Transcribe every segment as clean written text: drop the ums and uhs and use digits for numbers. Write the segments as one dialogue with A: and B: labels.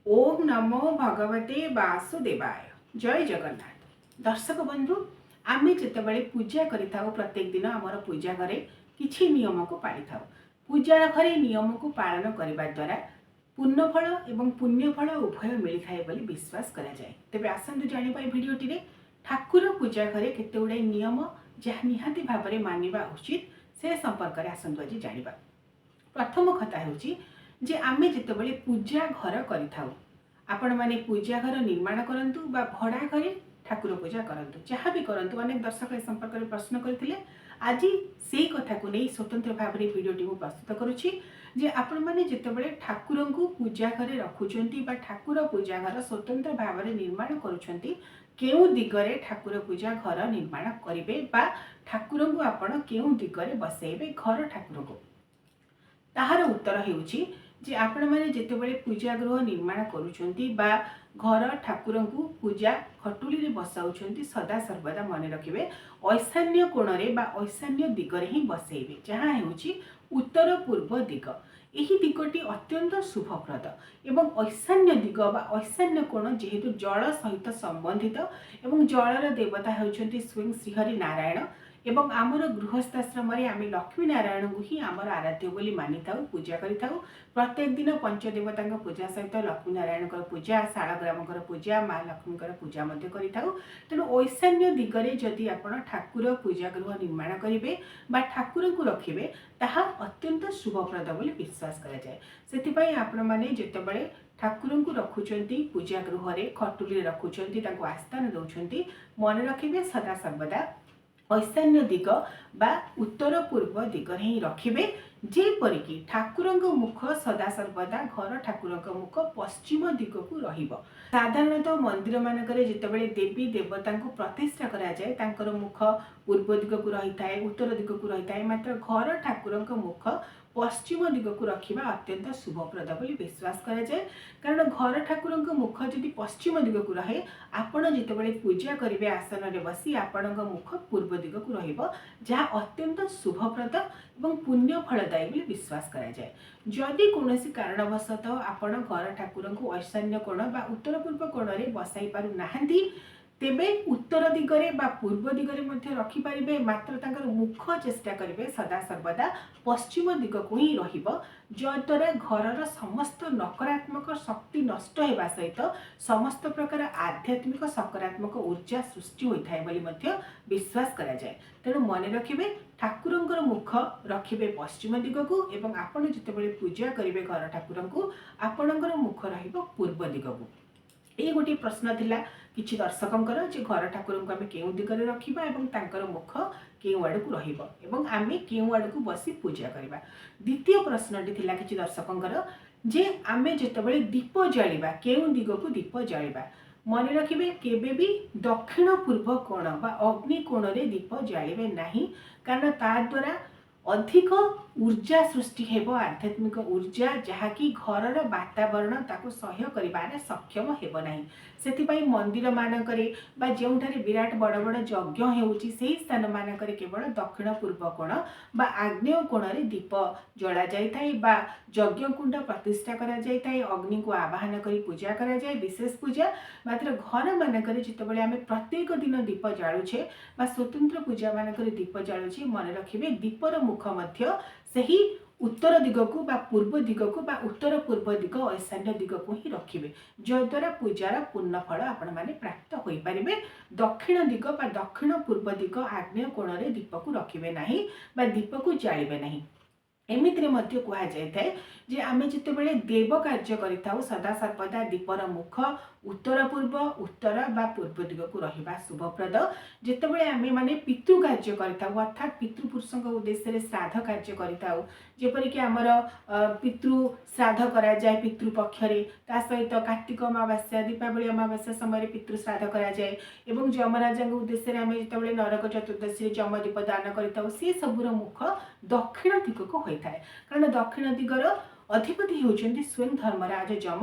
A: ओम नमो भगवते वासुदेवाय। जय जगन्नाथ। दर्शक बंधु, आमे जितेबाला पूजा करिथाउ प्रत्येक दिन आमर पूजा घरे किछि नियम को पाली थाउ। पूजा घरे नियम को पालन करने द्वारा पुण्यफल एवं पुण्यफल उभय मिली थाए बोली विश्वास करा जाए। तेबे आसंतु जानिबा ए भिडियोटी रे ठाकुर पूजा घरे केते गुडे नियम जहाँ निहाती भाबरे मानिबा उचित से संपर्क रे आसंतु आज जानिबा। प्रथम कथा हेउची जे आमे जितेबाला पूजा घर करिथाउ, आपण माने पूजा घर निर्माण करंतु बा भड़ा घरे ठाकुर पूजा करंतु, जहाँ भी करंतु। अनेक दर्शक ए संपर्क में प्रश्न करथिले। आज से कथा को नहीं स्वतंत्र भाव में भिडियोटी को प्रस्तुत करुछि जे आपण माने जितेबाला ठाकुर को पूजा घरे रखुचंती बा ठाकुर पूजा घर स्वतंत्र भाव में निर्माण करुछंती, केउ दिगरे ठाकुर पूजा घर निर्माण करिवे बा ठाकुर को आपण केउ दिगरे बसेइबे घर ठाकुर को। ताहार उत्तर हेउची जे आपण माने जेतेबेले पूजा गृह निर्माण करूछंती बा घर ठाकुर को पूजा खटुली रे बसाउछंती, सदा सर्वदा मन रखिबे ईशान्य कोण रे बा ईशान्य दिगरे ही बसेइबे, जहाँ हेउची उत्तर पूर्व दिग। यही दिगटी अत्यंत शुभप्रद एवं ईशान्य दिग बा ईशान्य कोण जेहेतु जल सहित संबंधित एवं जलर देवता हेउछंती स्वयं श्रीहरि नारायण एवं आमर गृहस्थाश्रम आम लक्ष्मी नारायण को ही आमर आराध्य बोली मानी था, पूजा करि थाउ। प्रत्येक दिन पंचदेवता पूजा सहित लक्ष्मी नारायण पूजा, शालग्राम पूजा, माँ लक्ष्मी पूजा करि थाउ। तेणु ईशान्य दिगरे जदि आपण ठाकुर पूजा गृह निर्माण करेंगे बा ठाकुर को रखिबे ताहा अत्यंत शुभप्रद बोली विश्वास करा जाए। सेथिपई आपण माने जेतेबेले ठाकुर को रखुचंती पूजा गृह रे खटुली रखुचंती, तांको आस्थान दउचंती, मन रखिबे सदा सर्वदा ईशान्य दिग बा उत्तर पूर्व दिगरे ही रखिबे। जेपरिकी ठाकुर मुख सदा सर्वदा घर ठाकुर मुख पश्चिम दिग को रहिबो। साधारणतः मंदिर मानकरे जितेबाला देवी देवता को प्रतिष्ठा करा जाए तांकर मुख पूर्व दिग को रही थाए, उत्तर दिग को रही थाए, मात्र घर ठाकुर मुख पश्चिम दिग को रखा अत्यंत शुभप्रद बोली विश्वास करा जाए। कारण घर ठाकुर मुख जदि पश्चिम दिग को रहे, आपण जितेबाला पूजा करेंगे आसन में बसी आपण मुख पूर्व दिग को रहिबो, जहाँ अत्यंत शुभप्रद और पुण्य फलदायी बोली विश्वास करा जाए। जदि कौनसी कारणवशतः आपण घर ठाकुर को ईशान्य कोण बा उत्तर पूर्व कोण रे बसाई पारु नाहंती, तेबे उत्तर दिगरे बा पूर्व दिगरे मध्य रखि पारिबे, मात्र तांकर मुख चेष्टा करिवे सदा सर्वदा पश्चिम दिग को ही रहिबो, जद्वारा घरर समस्त नकारात्मक शक्ति नष्ट हेबा सहित समस्त प्रकार आध्यात्मिक सकारात्मक ऊर्जा सृष्टि होइथाय बोली मध्य विश्वास करा जाए। तेणु मन रखिबे ठाकुरंकर मुख रखिबे पश्चिम दिग को एवं आपण जितेबाला पूजा करिवे घर ठाकुर को आपणकर मुख रहिबो पूर्व दिग को। ये गोटे प्रश्न थिला किछि दर्शकंकर जे घर ठाकुर को आमे केउ दिगरे रखिबा एवं तांकर मुख केउ आड़ को रहिबो एवं आमे केउ आड़ को बसी पूजा करिबा। द्वितीय प्रश्नटी थिला किछि दर्शकंकर जे आमे जेतेबेले दीप जालिबा केउ दिग को दीप जालिबा, मन रखिबे केबे भी दक्षिण पूर्व कोण बा अग्नि कोण रे दीप जालिबे नाही, कारण ता द्वारा अधिक ऊर्जा सृष्टि हेबो, आध्यात्मिक ऊर्जा जहाँकि घरर वातावरण ताको सह्य करिबारे सक्षम हेबो नाही। सेथिपई मंदिर मानकरे बा जेउठारे विराट बड़ बड़ यज्ञ हेउची सेही स्थान मानकरे केवल दक्षिण पूर्व कोण बा आग्नेय कोण रे दीप जला जाय थाए बा यज्ञ कुंड प्रतिष्ठा करा जाय थाए, अग्नि को आवाहन करी पूजा करा जाय, विशेष पूजा। मात्र घर मानकरे जितेबाला आमे प्रत्येक दिन दीप जालुछे बा स्वतंत्र पूजा मानकरे दीप जालुछे, मन रखिबे दीपर मुख मध्य सही उत्तर दिग को बा पूर्व दिग को बा उत्तर पूर्व दिग ईशान्य दिग को ही रखिबे, जद्वारा पूजार पूर्ण फल आपण माने प्राप्त होई परिबे। दक्षिण दिग बा दक्षिण पूर्व दिग आग्नेय कोण रे दीप को रखिबे नाही बा दीप को जालिबे नाही। एमितिरे मध्य कहा जाय थाए जे आमे जितेबाला देव कार्य करिथाउ सदा सर्वदा दीपर मुख उत्तर पूर्व उत्तर बा पूर्व दिग को रहिबा शुभप्रद। जितेबाला आमे माने पितृ कार्य करिथाउ अर्थात पितृपुरुषक उद्देश्य रे श्राद्ध कार्य करिथाउ, जेपरिक आमर पितृ श्राद्ध करा जाए पितृपक्ष रे, ता सहित कार्तिक अमावास्या दीपावली अमावास्या समय पितृ श्राद्ध करा जाए एवं जमराजा उद्देश्य रे आमे जितेबाला नरक चतुर्दशी जमदीप दान करिथाउ, से सबुर मुख दक्षिण दिग को होइथाय। कारण दक्षिण दिगर ଅଧିପତି ହେଉଛନ୍ତି ସ୍ୱୟଂ ଧର୍ମରାଜ ଯମ।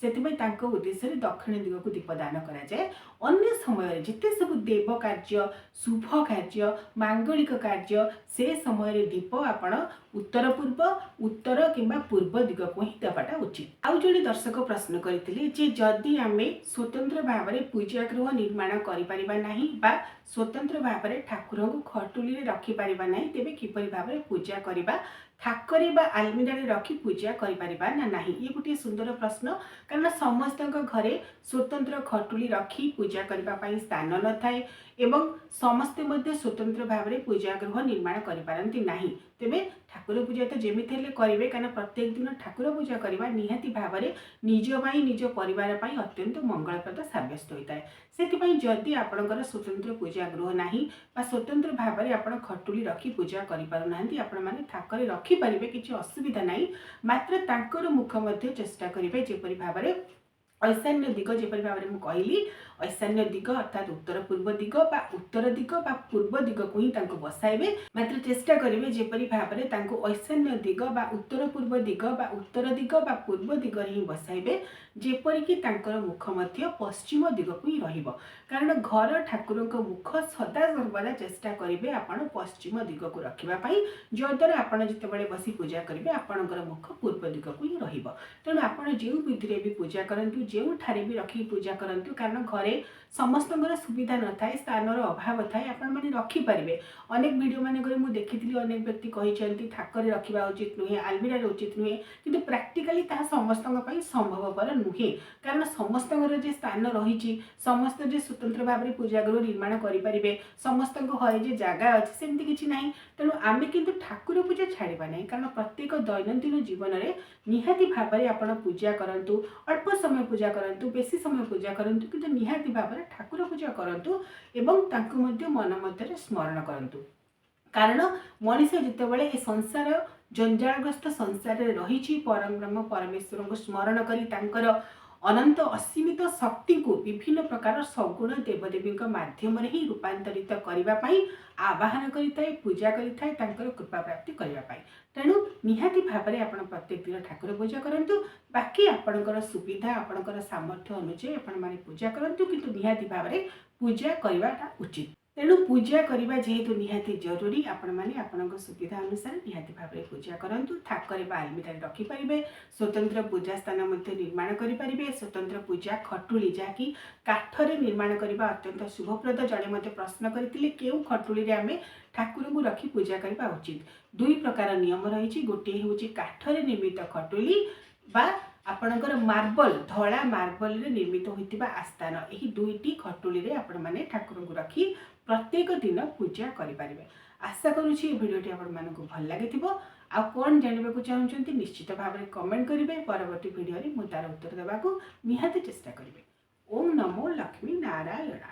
A: ସେଥିପାଇଁ ତାଙ୍କ ଉଦ୍ଦେଶ୍ୟରେ ଦକ୍ଷିଣ ଦିଗକୁ ଦୀପଦାନ କରାଯାଏ। ଅନ୍ୟ ସମୟରେ ଯେତେ ସବୁ ଦେବ କାର୍ଯ୍ୟ, ଶୁଭ କାର୍ଯ୍ୟ, ମାଙ୍ଗଳିକ କାର୍ଯ୍ୟ, ସେ ସମୟରେ ଦୀପ ଆପଣ ଉତ୍ତର ପୂର୍ବ, ଉତ୍ତର କିମ୍ବା ପୂର୍ବ ଦିଗକୁ ହିଁ ଦେବାଟା ଉଚିତ। ଆଉ ଜଣେ ଦର୍ଶକ ପ୍ରଶ୍ନ କରିଥିଲେ ଯେ ଯଦି ଆମେ ସ୍ୱତନ୍ତ୍ର ଭାବରେ ପୂଜା ଗୃହ ନିର୍ମାଣ କରିପାରିବା ନାହିଁ ବା ସ୍ୱତନ୍ତ୍ର ଭାବରେ ଠାକୁରଙ୍କୁ ଖଟୁଲିରେ ରଖିପାରିବା ନାହିଁ, ତେବେ କିପରି ଭାବରେ ପୂଜା କରିବା, ଥାକରେ ବା ଆଲମିରାରେ ରଖି ପୂଜା କରିପାରିବା ନା ନାହିଁ? ଇଏ ଗୋଟିଏ ସୁନ୍ଦର ପ୍ରଶ୍ନ, କାରଣ ସମସ୍ତଙ୍କ ଘରେ ସ୍ୱତନ୍ତ୍ର ଖଟୁଲି ରଖି ପୂଜା କରିବା ପାଇଁ ସ୍ଥାନ ନଥାଏ ଏବଂ ସମସ୍ତେ ମଧ୍ୟ ସ୍ୱତନ୍ତ୍ର ଭାବରେ ପୂଜା ଗୃହ ନିର୍ମାଣ କରିପାରନ୍ତି ନାହିଁ। ତେବେ ଠାକୁର ପୂଜା ତ ଯେମିତି ହେଲେ କରିବେ, କାରଣ ପ୍ରତ୍ୟେକ ଦିନ ଠାକୁର ପୂଜା କରିବା ନିହାତି ଭାବରେ ନିଜ ପାଇଁ, ନିଜ ପରିବାର ପାଇଁ ଅତ୍ୟନ୍ତ ମଙ୍ଗଳପ୍ରଦ ସାବ୍ୟସ୍ତ ହୋଇଥାଏ। ସେଥିପାଇଁ ଯଦି ଆପଣଙ୍କର ସ୍ୱତନ୍ତ୍ର ପୂଜା ଗୃହ ନାହିଁ ବା ସ୍ୱତନ୍ତ୍ର ଭାବରେ ଆପଣ ଖଟୁଲି ରଖି ପୂଜା କରିପାରୁନାହାନ୍ତି, ଆପଣମାନେ ଥାକରେ ରଖିପାରିବେ, କିଛି ଅସୁବିଧା ନାହିଁ। ମାତ୍ର ତାଙ୍କର ମୁଖ ମଧ୍ୟ ଚେଷ୍ଟା କରିବେ ଯେପରି ଭାବରେ ଐଶାନ୍ୟ ଦିଗ, ଯେପରି ଭାବରେ ମୁଁ କହିଲି ଐଶାନ୍ୟ ଦିଗ ଅର୍ଥାତ୍ ଉତ୍ତର ପୂର୍ବ ଦିଗ ବା ଉତ୍ତର ଦିଗ ବା ପୂର୍ବ ଦିଗକୁ ହିଁ ତାଙ୍କୁ ବସାଇବେ। ମାତ୍ର ଚେଷ୍ଟା କରିବେ ଯେପରି ଭାବରେ ତାଙ୍କୁ ଐଶାନ୍ୟ ଦିଗ ବା ଉତ୍ତର ପୂର୍ବ ଦିଗ ବା ଉତ୍ତର ଦିଗ ବା ପୂର୍ବ ଦିଗରେ ହିଁ ବସାଇବେ, ଯେପରିକି ତାଙ୍କର ମୁଖ ମଧ୍ୟ ପଶ୍ଚିମ ଦିଗକୁ ହିଁ ରହିବ। କାରଣ ଘର ଠାକୁରଙ୍କ ମୁଖ ସଦା ସର୍ବଦା ଚେଷ୍ଟା କରିବେ ଆପଣ ପଶ୍ଚିମ ଦିଗକୁ ରଖିବା ପାଇଁ, ଯଦ୍ୱାରା ଆପଣ ଯେତେବେଳେ ବସି ପୂଜା କରିବେ ଆପଣଙ୍କର ମୁଖ ପୂର୍ବ ଦିଗକୁ ହିଁ ରହିବ। ତେଣୁ ଆପଣ ଯେଉଁ ବିଧିରେ ବି ପୂଜା କରନ୍ତୁ, ଯେଉଁଠାରେ ବି ରଖିକି ପୂଜା କରନ୍ତୁ, କାରଣ ଘରେ ସମସ୍ତଙ୍କର ସୁବିଧା ନଥାଏ, ସ୍ଥାନର ଅଭାବ ଥାଏ, ଆପଣମାନେ ରଖିପାରିବେ। ଅନେକ ଭିଡ଼ିଓ ମାନଙ୍କରେ ମୁଁ ଦେଖିଥିଲି ଅନେକ ବ୍ୟକ୍ତି କହିଛନ୍ତି ଥାକରେ ରଖିବା ଉଚିତ ନୁହେଁ, ଆଲମିରାରେ ଉଚିତ ନୁହେଁ, କିନ୍ତୁ ପ୍ରାକ୍ଟିକାଲି ତାହା ସମସ୍ତଙ୍କ ପାଇଁ ସମ୍ଭବପର ନୁହେଁ। କାରଣ ସମସ୍ତଙ୍କର ଯେ ସ୍ଥାନ ରହିଛି, ସମସ୍ତେ ଯେ ସ୍ୱତନ୍ତ୍ର ଭାବରେ ପୂଜା ଗୃହ ନିର୍ମାଣ କରିପାରିବେ, ସମସ୍ତଙ୍କ ଘରେ ଯେ ଜାଗା ଅଛି, ସେମିତି କିଛି ନାହିଁ। ତେଣୁ ଆମେ କିନ୍ତୁ ଠାକୁର ପୂଜା ଛାଡ଼ିବା ନାହିଁ, କାରଣ ପ୍ରତ୍ୟେକ ଦୈନନ୍ଦିନ ଜୀବନରେ ନିହାତି ଭାବରେ ଆପଣ ପୂଜା କରନ୍ତୁ, ଅଳ୍ପ ସମୟ ପୂଜା କରନ୍ତୁ, ବେଶୀ ସମୟ ପୂଜା କରନ୍ତୁ, କିନ୍ତୁ ନିହାତି ଭାବରେ ଠାକୁର ପୂଜା କରନ୍ତୁ ଏବଂ ତାଙ୍କୁ ମଧ୍ୟ ମନ ମଧ୍ୟରେ ସ୍ମରଣ କରନ୍ତୁ। କାରଣ ମଣିଷ ଯେତେବେଳେ ଏ ସଂସାର ଜଞ୍ଜାଳଗ୍ରସ୍ତ ସଂସାରରେ ରହିଛି, ପରବ୍ରହ୍ମ ପରମେଶ୍ୱରଙ୍କୁ ସ୍ମରଣ କରି ତାଙ୍କର ଅନନ୍ତ ଅସୀମିତ ଶକ୍ତିକୁ ବିଭିନ୍ନ ପ୍ରକାର ସଗୁଣ ଦେବଦେବୀଙ୍କ ମାଧ୍ୟମରେ ହିଁ ରୂପାନ୍ତରିତ କରିବା ପାଇଁ ଆବାହନ କରିଥାଏ, ପୂଜା କରିଥାଏ, ତାଙ୍କର କୃପା ପ୍ରାପ୍ତି କରିବା ପାଇଁ। ତେଣୁ ନିହାତି ଭାବରେ ଆପଣ ପ୍ରତ୍ୟେକ ଦିନ ଠାକୁର ପୂଜା କରନ୍ତୁ। ବାକି ଆପଣଙ୍କର ସୁବିଧା, ଆପଣଙ୍କର ସାମର୍ଥ୍ୟ ଅନୁଯାୟୀ ଆପଣମାନେ ପୂଜା କରନ୍ତୁ, କିନ୍ତୁ ନିହାତି ଭାବରେ ପୂଜା କରିବାଟା ଉଚିତ। ତେଣୁ ପୂଜା କରିବା ଯେହେତୁ ନିହାତି ଜରୁରୀ, ଆପଣମାନେ ଆପଣଙ୍କ ସୁବିଧା ଅନୁସାରେ ନିହାତି ଭାବରେ ପୂଜା କରନ୍ତୁ। ଥାକରେ ବା ଆଲମିରାରେ ରଖିପାରିବେ, ସ୍ୱତନ୍ତ୍ର ପୂଜା ସ୍ଥାନ ମଧ୍ୟ ନିର୍ମାଣ କରିପାରିବେ, ସ୍ୱତନ୍ତ୍ର ପୂଜା ଖଟୁଳି ଯାହାକି କାଠରେ ନିର୍ମାଣ କରିବା ଅତ୍ୟନ୍ତ ଶୁଭପ୍ରଦ। ଜଣେ ମୋତେ ପ୍ରଶ୍ନ କରିଥିଲେ କେଉଁ ଖଟୁଳିରେ ଆମେ ଠାକୁରଙ୍କୁ ରଖି ପୂଜା କରିବା ଉଚିତ। ଦୁଇ ପ୍ରକାର ନିୟମ ରହିଛି, ଗୋଟିଏ ହେଉଛି କାଠରେ ନିର୍ମିତ ଖଟୁଳି ବା ଆପଣଙ୍କର ମାର୍ବଲ, ଧଳା ମାର୍ବଲରେ ନିର୍ମିତ ହୋଇଥିବା ଆସ୍ଥାନ। ଏହି ଦୁଇଟି ଖଟୁଳିରେ ଆପଣମାନେ ଠାକୁରଙ୍କୁ ରଖି ପ୍ରତ୍ୟେକ ଦିନ ପୂଜା କରିପାରିବେ। ଆଶା କରୁଛି ଏ ଭିଡ଼ିଓଟି ଆପଣମାନଙ୍କୁ ଭଲ ଲାଗିଥିବ। ଆଉ କ'ଣ ଜାଣିବାକୁ ଚାହୁଁଛନ୍ତି ନିଶ୍ଚିତ ଭାବରେ କମେଣ୍ଟ କରିବେ। ପରବର୍ତ୍ତୀ ଭିଡ଼ିଓରେ ମୁଁ ତାର ଉତ୍ତର ଦେବାକୁ ନିହାତି ଚେଷ୍ଟା କରିବି। ଓମ୍ ନମୋ ଲକ୍ଷ୍ମୀ ନାରାୟଣ।